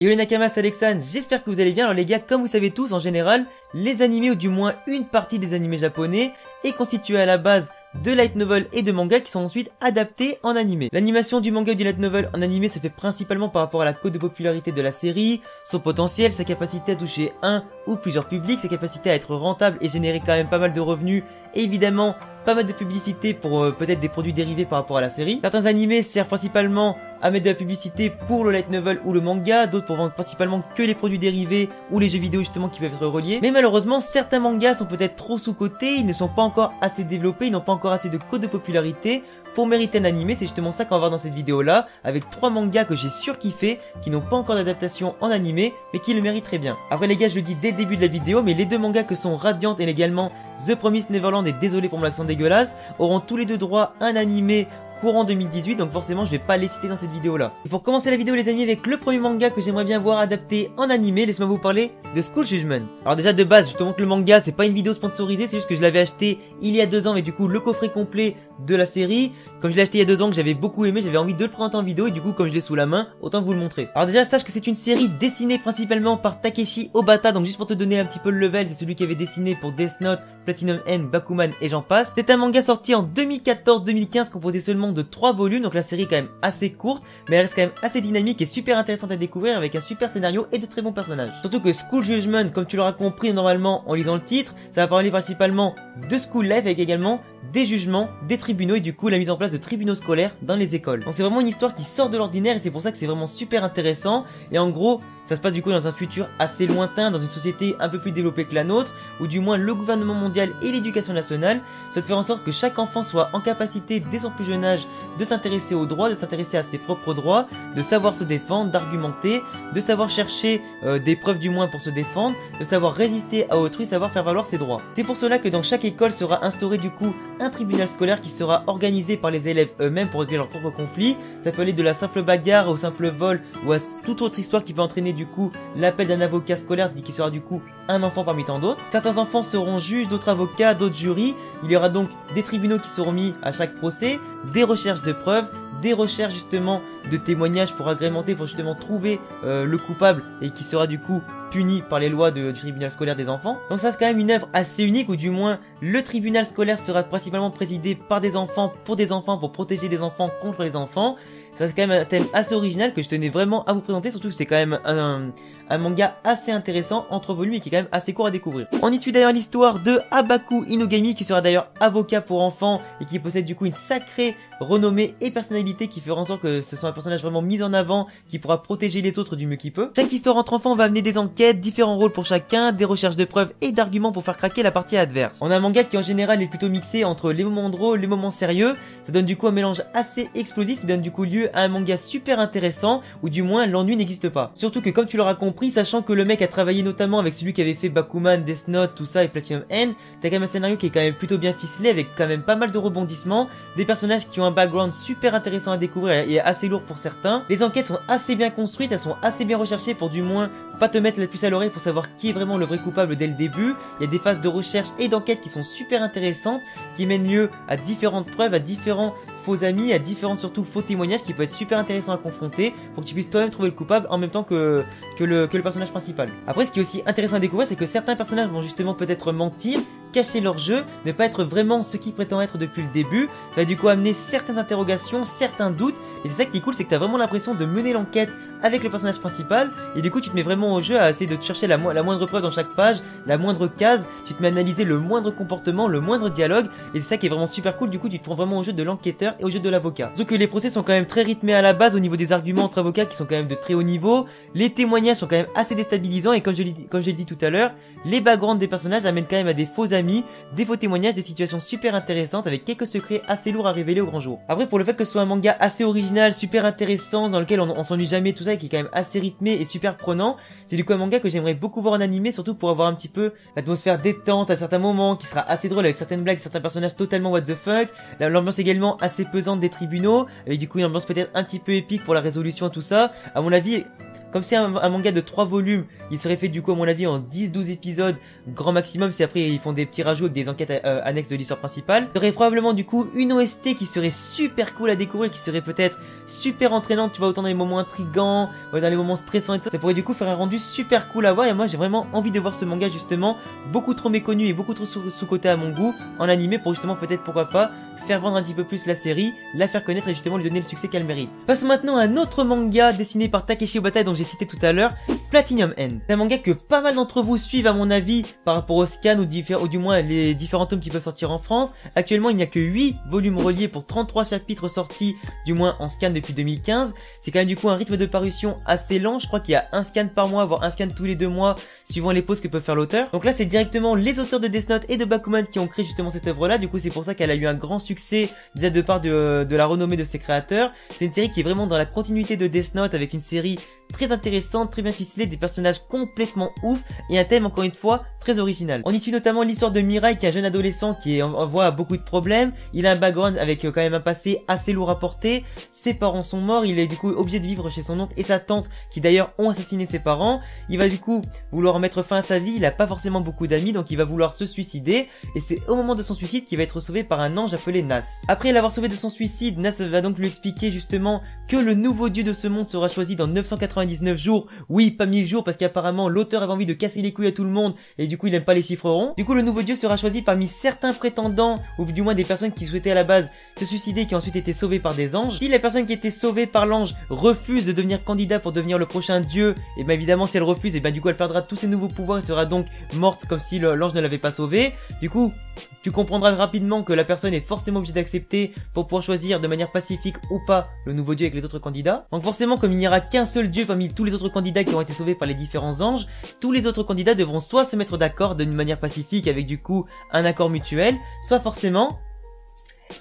Yo les Nakamas, c'est Alexandre, j'espère que vous allez bien. Alors les gars, comme vous savez tous, en général, les animés ou du moins une partie des animés japonais est constituée à la base de light novel et de manga qui sont ensuite adaptés en animé. L'animation du manga ou du light novel en animé se fait principalement par rapport à la cote de popularité de la série, son potentiel, sa capacité à toucher un ou plusieurs publics, sa capacité à être rentable et générer quand même pas mal de revenus, et évidemment pas mal de publicité pour peut-être des produits dérivés par rapport à la série. Certains animés servent principalement à mettre de la publicité pour le light novel ou le manga, d'autres pour vendre principalement que les produits dérivés ou les jeux vidéo justement qui peuvent être reliés. Mais malheureusement, certains mangas sont peut-être trop sous-cotés, ils ne sont pas encore assez développés, ils n'ont pas encore assez de cote de popularité pour mériter un animé. C'est justement ça qu'on va voir dans cette vidéo là, avec 3 mangas que j'ai surkiffé, qui n'ont pas encore d'adaptation en animé, mais qui le méritent très bien. Après les gars, je le dis dès le début de la vidéo, mais les deux mangas que sont Radiant et également The Promised Neverland, et désolé pour mon accent dégueulasse, auront tous les deux droit à un animé courant 2018, donc forcément je vais pas les citer dans cette vidéo là. Et pour commencer la vidéo les amis, avec le premier manga que j'aimerais bien voir adapté en animé, laissez-moi vous parler de School Judgment. Alors déjà de base, je te montre le manga, c'est pas une vidéo sponsorisée, c'est juste que je l'avais acheté il y a 2 ans, mais du coup le coffret complet de la série, comme je l'ai acheté il y a 2 ans, que j'avais beaucoup aimé, j'avais envie de le présenter en vidéo, et du coup comme je l'ai sous la main, autant vous le montrer. Alors déjà sache que c'est une série dessinée principalement par Takeshi Obata, donc juste pour te donner un petit peu le level, c'est celui qui avait dessiné pour Death Note, Platinum End, Bakuman et j'en passe. C'est un manga sorti en 2014-2015 composé seulement de 3 volumes, donc la série est quand même assez courte, mais elle reste quand même assez dynamique et super intéressante à découvrir, avec un super scénario et de très bons personnages. Surtout que School Judgment, comme tu l'auras compris normalement en lisant le titre, ça va parler principalement de school life, avec également des jugements, des tribunaux et du coup la mise en place de tribunaux scolaires dans les écoles. Donc c'est vraiment une histoire qui sort de l'ordinaire et c'est pour ça que c'est vraiment super intéressant. Et en gros, ça se passe du coup dans un futur assez lointain, dans une société un peu plus développée que la nôtre, où du moins le gouvernement mondial et l'éducation nationale souhaitent faire en sorte que chaque enfant soit en capacité dès son plus jeune âge de s'intéresser aux droits, de s'intéresser à ses propres droits, de savoir se défendre, d'argumenter, de savoir chercher des preuves du moins pour se défendre, de savoir résister à autrui, savoir faire valoir ses droits. C'est pour cela que dans chaque école sera instauré du coup un tribunal scolaire qui sera organisé par les élèves eux-mêmes pour régler leurs propres conflits. Ça peut aller de la simple bagarre au simple vol ou à toute autre histoire qui peut entraîner du coup l'appel d'un avocat scolaire qui sera du coup un enfant parmi tant d'autres. Certains enfants seront juges, d'autres avocats, d'autres jurys. Il y aura donc des tribunaux qui seront mis à chaque procès, des recherches de preuves, des recherches justement de témoignages pour agrémenter, pour justement trouver le coupable et qui sera du coup puni par les lois du tribunal scolaire des enfants. Donc ça c'est quand même une œuvre assez unique, ou du moins le tribunal scolaire sera principalement présidé par des enfants, pour protéger les enfants contre les enfants. Ça c'est quand même un thème assez original que je tenais vraiment à vous présenter, surtout que c'est quand même un manga assez intéressant, entre volumes, et qui est quand même assez court à découvrir. On y suit d'ailleurs l'histoire de Habaku Inugami, qui sera d'ailleurs avocat pour enfants et qui possède du coup une sacrée renommée et personnalité, qui fera en sorte que ce soit un personnage vraiment mis en avant, qui pourra protéger les autres du mieux qu'il peut. Chaque histoire entre enfants va amener des enquêtes, différents rôles pour chacun, des recherches de preuves et d'arguments pour faire craquer la partie adverse. On a un manga qui en général est plutôt mixé entre les moments drôles, les moments sérieux. Ça donne du coup un mélange assez explosif qui donne du coup lieu à un manga super intéressant, ou du moins l'ennui n'existe pas. Surtout que comme tu l'auras compris, sachant que le mec a travaillé notamment avec celui qui avait fait Bakuman, Death Note, tout ça, et Platinum End, t'as quand même un scénario qui est quand même plutôt bien ficelé, avec quand même pas mal de rebondissements, des personnages qui ont un background super intéressant à découvrir et assez lourd pour certains. Les enquêtes sont assez bien construites, elles sont assez bien recherchées pour du moins pas te mettre la puce à l'oreille pour savoir qui est vraiment le vrai coupable dès le début. Il y a des phases de recherche et d'enquête qui sont super intéressantes, qui mènent lieu à différentes preuves, à différents faux amis, à différents surtout faux témoignages qui peuvent être super intéressants à confronter pour que tu puisses toi-même trouver le coupable en même temps que le personnage principal. Après, ce qui est aussi intéressant à découvrir, c'est que certains personnages vont justement peut-être mentir, cacher leur jeu, ne pas être vraiment ce qu'ils prétendent être depuis le début. Ça va du coup amener certaines interrogations, certains doutes, et c'est ça qui est cool, c'est que t'as vraiment l'impression de mener l'enquête avec le personnage principal, et du coup tu te mets vraiment au jeu à essayer de chercher la moindre preuve dans chaque page, la moindre case, tu te mets à analyser le moindre comportement, le moindre dialogue, et c'est ça qui est vraiment super cool. Du coup tu te prends vraiment au jeu de l'enquêteur et au jeu de l'avocat. Surtout que les procès sont quand même très rythmés à la base au niveau des arguments entre avocats qui sont quand même de très haut niveau, les témoignages sont quand même assez déstabilisants, et comme je l'ai dit tout à l'heure, les backgrounds des personnages amènent quand même à des faux amis, des faux témoignages, des situations super intéressantes avec quelques secrets assez lourds à révéler au grand jour. Après, pour le fait que ce soit un manga assez original, super intéressant, dans lequel on s'ennuie jamais, tout ça, et qui est quand même assez rythmé et super prenant, c'est du coup un manga que j'aimerais beaucoup voir en animé, surtout pour avoir un petit peu l'atmosphère détente à certains moments, qui sera assez drôle avec certaines blagues, certains personnages totalement what the fuck, l'ambiance également assez pesante des tribunaux, avec du coup une ambiance peut-être un petit peu épique pour la résolution, tout ça. À mon avis, Comme c'est un manga de 3 volumes, il serait fait du coup à mon avis en 10-12 épisodes, grand maximum, si après ils font des petits rajouts avec des enquêtes annexes de l'histoire principale. Il y aurait probablement du coup une OST qui serait super cool à découvrir, qui serait peut-être super entraînante, tu vois, autant dans les moments intrigants, dans les moments stressants et tout ça. Ça pourrait du coup faire un rendu super cool à voir, et moi j'ai vraiment envie de voir ce manga justement, beaucoup trop méconnu et beaucoup trop sous-coté à mon goût, en animé pour justement peut-être, pourquoi pas, faire vendre un petit peu plus la série, la faire connaître et justement lui donner le succès qu'elle mérite. Passons maintenant à un autre manga dessiné par Takeshi Obata dont j'ai cité tout à l'heure, Platinum End. C'est un manga que pas mal d'entre vous suivent à mon avis par rapport au scan ou du moins les différents tomes qui peuvent sortir en France. Actuellement il n'y a que 8 volumes reliés pour 33 chapitres sortis du moins en scan depuis 2015. C'est quand même du coup un rythme de parution assez lent, je crois qu'il y a un scan par mois voire un scan tous les 2 mois suivant les pauses que peut faire l'auteur. Donc là c'est directement les auteurs de Death Note et de Bakuman qui ont créé justement cette œuvre là, du coup c'est pour ça qu'elle a eu un grand succès déjà de part de la renommée de ses créateurs. C'est une série qui est vraiment dans la continuité de Death Note avec une série très intéressante, très bien ficelée, des personnages complètement ouf et un thème encore une fois très original. On y suit notamment l'histoire de Mirai qui est un jeune adolescent qui est en voie à beaucoup de problèmes. Il a un background avec quand même un passé assez lourd à porter. Ses parents sont morts, il est du coup obligé de vivre chez son oncle et sa tante qui d'ailleurs ont assassiné ses parents. Il va du coup vouloir mettre fin à sa vie, il a pas forcément beaucoup d'amis donc il va vouloir se suicider et c'est au moment de son suicide qu'il va être sauvé par un ange appelé Nas. Après l'avoir sauvé de son suicide, Nas va donc lui expliquer justement que le nouveau dieu de ce monde sera choisi dans 999 jours. Oui, pas 1000 jours parce qu'apparemment l'auteur avait envie de casser les couilles à tout le monde et du coup il aime pas les chiffres ronds. Du coup le nouveau dieu sera choisi parmi certains prétendants ou du moins des personnes qui souhaitaient à la base se suicider et qui ont ensuite été sauvées par des anges. Si la personne qui était sauvée par l'ange refuse de devenir candidat pour devenir le prochain dieu, et bien évidemment si elle refuse, et bien du coup elle perdra tous ses nouveaux pouvoirs et sera donc morte comme si l'ange ne l'avait pas sauvée. Du coup tu comprendras rapidement que la personne est forcément obligée d'accepter pour pouvoir choisir de manière pacifique ou pas le nouveau dieu avec les autres candidats. Donc forcément comme il n'y aura qu'un seul dieu parmi tous les autres candidats qui ont été sauvés par les différents anges, tous les autres candidats devront soit se mettre d'accord d'une manière pacifique avec du coup un accord mutuel, soit forcément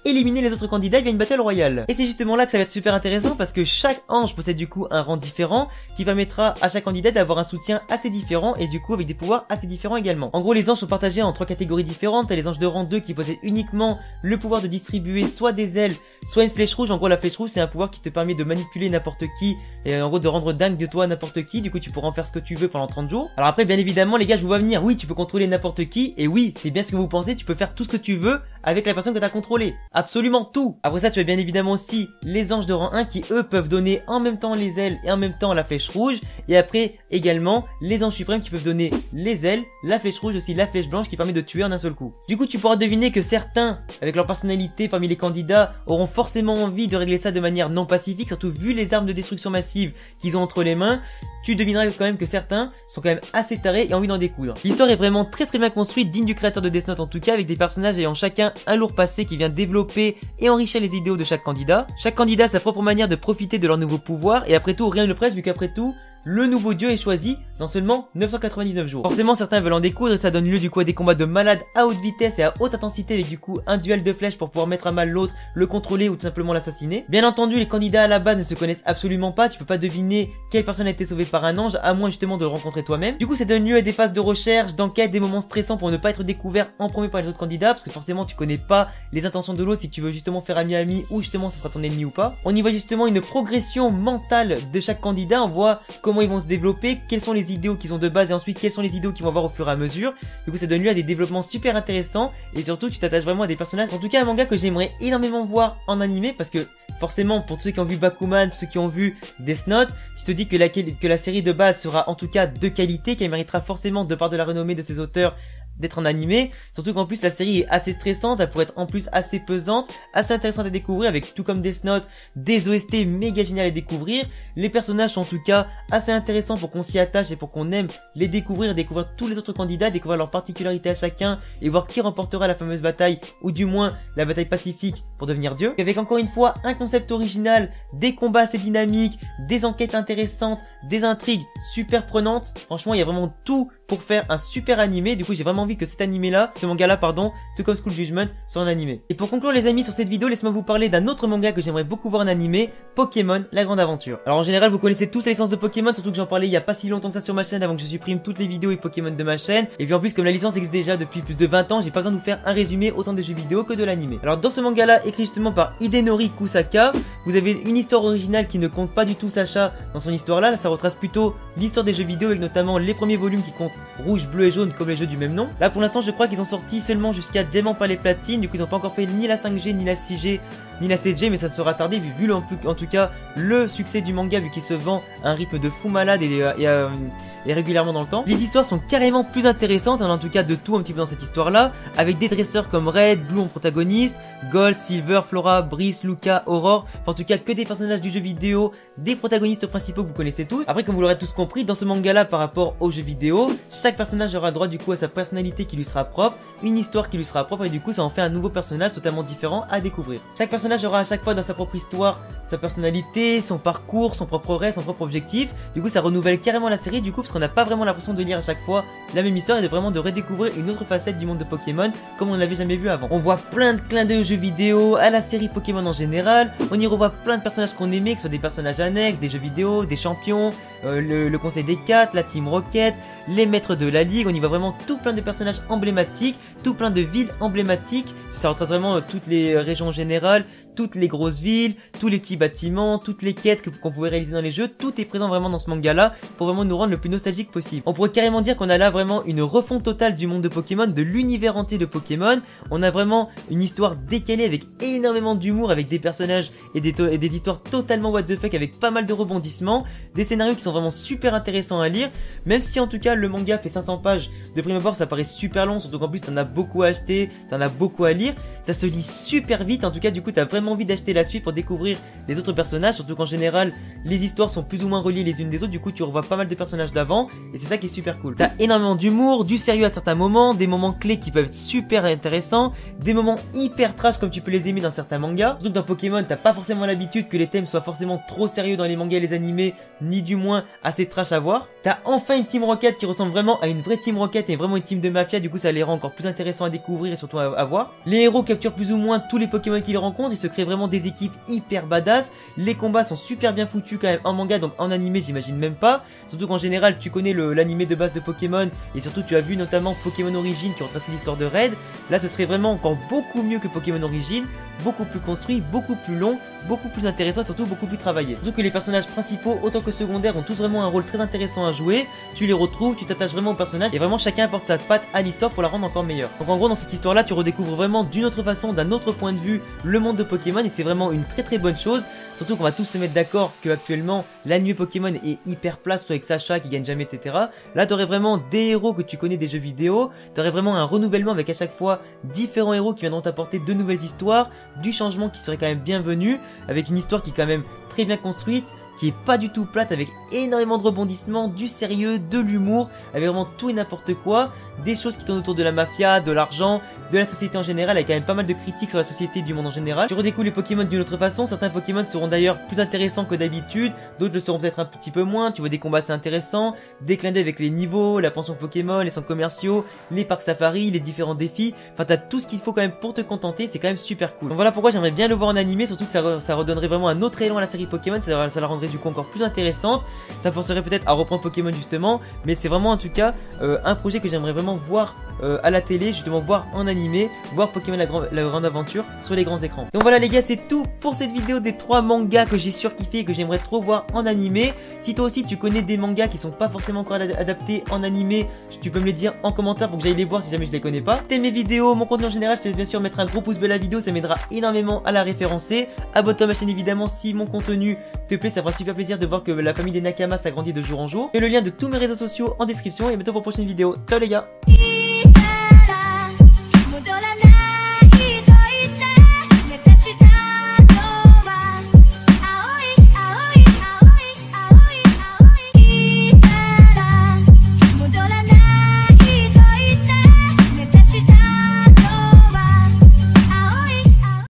éliminer les autres candidats via une battle royale. Et c'est justement là que ça va être super intéressant parce que chaque ange possède du coup un rang différent qui permettra à chaque candidat d'avoir un soutien assez différent et du coup avec des pouvoirs assez différents également. En gros les anges sont partagés en 3 catégories différentes. T'as les anges de rang 2 qui possèdent uniquement le pouvoir de distribuer soit des ailes, soit une flèche rouge. En gros la flèche rouge c'est un pouvoir qui te permet de manipuler n'importe qui et en gros de rendre dingue de toi n'importe qui. Du coup tu pourras en faire ce que tu veux pendant 30 jours. Alors après bien évidemment les gars je vous vois venir, oui tu peux contrôler n'importe qui et oui c'est bien ce que vous pensez, tu peux faire tout ce que tu veux avec la personne que tu as contrôlée. Absolument tout. Après ça, tu as bien évidemment aussi les anges de rang 1 qui eux peuvent donner en même temps les ailes et en même temps la flèche rouge. Et après également les anges suprêmes qui peuvent donner les ailes, la flèche rouge aussi la flèche blanche qui permet de tuer en un seul coup. Du coup tu pourras deviner que certains, avec leur personnalité parmi les candidats, auront forcément envie de régler ça de manière non pacifique, surtout vu les armes de destruction massive qu'ils ont entre les mains. Tu devineras quand même que certains sont quand même assez tarés et ont envie d'en découdre. L'histoire est vraiment très bien construite, digne du créateur de Death Note en tout cas, avec des personnages ayant chacun un lourd passé qui vient développer et enrichir les idéaux de chaque candidat. Chaque candidat a sa propre manière de profiter de leur nouveau pouvoir et après tout rien ne le presse vu qu'après tout le nouveau dieu est choisi dans seulement 999 jours. Forcément certains veulent en découdre et ça donne lieu du coup à des combats de malades à haute vitesse et à haute intensité avec du coup un duel de flèches pour pouvoir mettre à mal l'autre, le contrôler ou tout simplement l'assassiner. Bien entendu les candidats à la base ne se connaissent absolument pas, tu peux pas deviner quelle personne a été sauvée par un ange à moins justement de le rencontrer toi-même. Du coup ça donne lieu à des phases de recherche, d'enquête, des moments stressants pour ne pas être découvert en premier par les autres candidats parce que forcément tu connais pas les intentions de l'autre si tu veux justement faire ami-ami ou justement ce sera ton ennemi ou pas. On y voit justement une progression mentale de chaque candidat, on voit comment ils vont se développer, quels sont les idéaux qu'ils ont de base et ensuite quels sont les idéaux qu'ils vont avoir au fur et à mesure. Du coup ça donne lieu à des développements super intéressants et surtout tu t'attaches vraiment à des personnages. En tout cas un manga que j'aimerais énormément voir en animé parce que forcément pour ceux qui ont vu Bakuman, ceux qui ont vu Death Note, tu te dis que la série de base sera en tout cas de qualité, qu'elle méritera forcément de part de la renommée de ses auteurs d'être en animé, surtout qu'en plus la série est assez stressante, elle pourrait être en plus assez pesante, assez intéressante à découvrir avec tout comme Death Note, des OST méga géniales à découvrir, les personnages sont en tout cas assez intéressants pour qu'on s'y attache et pour qu'on aime les découvrir et découvrir tous les autres candidats, découvrir leurs particularités à chacun et voir qui remportera la fameuse bataille ou du moins la bataille pacifique pour devenir dieu. Avec encore une fois un concept original, des combats assez dynamiques, des enquêtes intéressantes, des intrigues super prenantes, franchement il y a vraiment tout pour faire un super animé. Du coup j'ai vraiment envie que cet animé là, ce manga là pardon, tout comme School Judgment, soit un animé. Et pour conclure les amis sur cette vidéo, laissez-moi vous parler d'un autre manga que j'aimerais beaucoup voir en animé, Pokémon La Grande Aventure. Alors en général vous connaissez tous la licence de Pokémon, surtout que j'en parlais il y a pas si longtemps que ça sur ma chaîne avant que je supprime toutes les vidéos et Pokémon de ma chaîne. Et puis en plus comme la licence existe déjà depuis plus de 20 ans, j'ai pas besoin de vous faire un résumé autant des jeux vidéo que de l'animé. Alors dans ce manga là, écrit justement par Hidenori Kusaka, vous avez une histoire originale qui ne compte pas du tout Sacha dans son histoire là, ça retrace plutôt l'histoire des jeux vidéo avec notamment les premiers volumes qui comptent rouge, bleu et jaune comme les jeux du même nom. Là pour l'instant je crois qu'ils ont sorti seulement jusqu'à Diamant, Palais, Platine, du coup ils ont pas encore fait ni la 5G, ni la 6G, ni la 7G, mais ça sera tardé vu en tout cas le succès du manga vu qu'il se vend à un rythme de fou malade et régulièrement dans le temps. Les histoires sont carrément plus intéressantes, en tout cas de tout un petit peu dans cette histoire là, avec des dresseurs comme Red, Blue en protagoniste, Gold, Silver, Flora, Brice, Luca, Aurore, enfin en tout cas que des personnages du jeu vidéo, des protagonistes principaux que vous connaissez tous. Après comme vous l'aurez tous compris, dans ce manga là par rapport aux jeux vidéo, chaque personnage aura droit du coup à sa personnalité qui lui sera propre, une histoire qui lui sera propre et du coup ça en fait un nouveau personnage totalement différent à découvrir. Chaque personnage aura à chaque fois dans sa propre histoire, sa personnalité, son parcours, son propre rêve, son propre objectif. Du coup ça renouvelle carrément la série du coup parce qu'on n'a pas vraiment l'impression de lire à chaque fois la même histoire et de vraiment de redécouvrir une autre facette du monde de Pokémon comme on ne l'avait jamais vu avant. On voit plein de clins d'œil aux jeux vidéo, à la série Pokémon en général, on y revoit plein de personnages qu'on aimait, que ce soit des personnages annexes, des jeux vidéo, des champions, le conseil des 4, la Team Rocket, les maîtres de la ligue, on y voit vraiment tout plein de personnages emblématiques, tout plein de villes emblématiques, ça retrace vraiment toutes les régions générales, toutes les grosses villes, tous les petits bâtiments, toutes les quêtes qu'on pouvait réaliser dans les jeux, tout est présent vraiment dans ce manga là pour vraiment nous rendre le plus nostalgique possible. On pourrait carrément dire qu'on a là vraiment une refonte totale du monde de Pokémon, de l'univers entier de Pokémon. On a vraiment une histoire décalée avec énormément d'humour, avec des personnages et des histoires totalement what the fuck avec pas mal de rebondissements, des scénarios qui sont vraiment super intéressants à lire, même si en tout cas le manga fait 500 pages, de prime abord ça paraît super long, surtout qu'en plus t'en as beaucoup à acheter, t'en as beaucoup à lire, ça se lit super vite, en tout cas du coup t'as vraiment envie d'acheter la suite pour découvrir les autres personnages, surtout qu'en général les histoires sont plus ou moins reliées les unes des autres, du coup tu revois pas mal de personnages d'avant et c'est ça qui est super cool. T'as énormément d'humour, du sérieux à certains moments, des moments clés qui peuvent être super intéressants, des moments hyper trash comme tu peux les aimer dans certains mangas. Surtout que dans Pokémon t'as pas forcément l'habitude que les thèmes soient forcément trop sérieux dans les mangas et les animés, ni du moins assez trash à voir. T'as enfin une Team Rocket qui ressemble vraiment à une vraie Team Rocket et vraiment une team de mafia, du coup ça les rend encore plus intéressants à découvrir et surtout à voir. Les héros capturent plus ou moins tous les Pokémon qu'ils rencontrent, ils se créent vraiment des équipes hyper badass, les combats sont super bien foutus quand même en manga, donc en animé j'imagine même pas, surtout qu'en général tu connais l'animé de base de Pokémon et surtout tu as vu notamment Pokémon Origin qui retraçait l'histoire de Red. Là ce serait vraiment encore beaucoup mieux que Pokémon Origin, beaucoup plus construit, beaucoup plus long, beaucoup plus intéressant et surtout beaucoup plus travaillé. Surtout que les personnages principaux autant que secondaires ont tous vraiment un rôle très intéressant à jouer, tu les retrouves, tu t'attaches vraiment aux personnages et vraiment chacun apporte sa patte à l'histoire pour la rendre encore meilleure. Donc en gros dans cette histoire là tu redécouvres vraiment d'une autre façon, d'un autre point de vue le monde de Pokémon et c'est vraiment une très bonne chose, surtout qu'on va tous se mettre d'accord que actuellement l'anime Pokémon est hyper plat, soit avec Sacha qui gagne jamais etc. Là t'aurais vraiment des héros que tu connais des jeux vidéo, t'aurais vraiment un renouvellement avec à chaque fois différents héros qui viendront t'apporter de nouvelles histoires, du changement qui serait quand même bienvenu, avec une histoire qui est quand même très bien construite, qui est pas du tout plate, avec énormément de rebondissements, du sérieux, de l'humour, avec vraiment tout et n'importe quoi, des choses qui tournent autour de la mafia, de l'argent, de la société en général, avec quand même pas mal de critiques sur la société du monde en général. Tu redécouvres les Pokémon d'une autre façon, certains Pokémon seront d'ailleurs plus intéressants que d'habitude, d'autres le seront peut-être un petit peu moins, tu vois des combats assez intéressants, des clins d'œil avec les niveaux, la pension Pokémon, les centres commerciaux, les parcs safari, les différents défis, enfin t'as tout ce qu'il faut quand même pour te contenter, c'est quand même super cool. Donc voilà pourquoi j'aimerais bien le voir en animé, surtout que ça redonnerait vraiment un autre élan à la série Pokémon, ça la rendrait du coup encore plus intéressante, ça forcerait peut-être à reprendre Pokémon justement, mais c'est vraiment en tout cas un projet que j'aimerais vraiment voir à la télé, justement voir en animé, voir Pokémon la grande aventure sur les grands écrans. Donc voilà les gars, c'est tout pour cette vidéo des 3 mangas que j'ai surkiffé et que j'aimerais trop voir en animé. Si toi aussi tu connais des mangas qui sont pas forcément encore adaptés en animé, tu peux me les dire en commentaire pour que j'aille les voir si jamais je les connais pas. T'aimes mes vidéos, mon contenu en général, je te laisse bien sûr mettre un gros pouce bleu à la vidéo, ça m'aidera énormément à la référencer. Abonne-toi à ma chaîne évidemment si mon contenu te plaît, ça fera super plaisir de voir que la famille des Nakamas s'agrandit de jour en jour. Et le lien de tous mes réseaux sociaux en description et bientôt pour une prochaine vidéo. Ciao les gars.